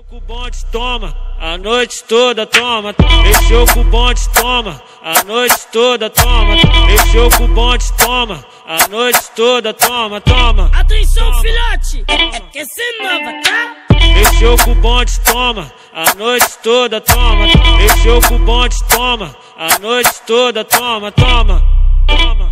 com o bonde, toma, a noite toda, toma. Mexeu com o bonde, toma, a noite toda, toma. Mexeu com o bonde, toma, a noite toda, toma, toma. Atenção, filhote, é porque cê é nova, tá? Mexeu com o bonde, toma, a noite toda, toma. Mexeu com o bonde, toma, a noite toda, toma, toma, toma.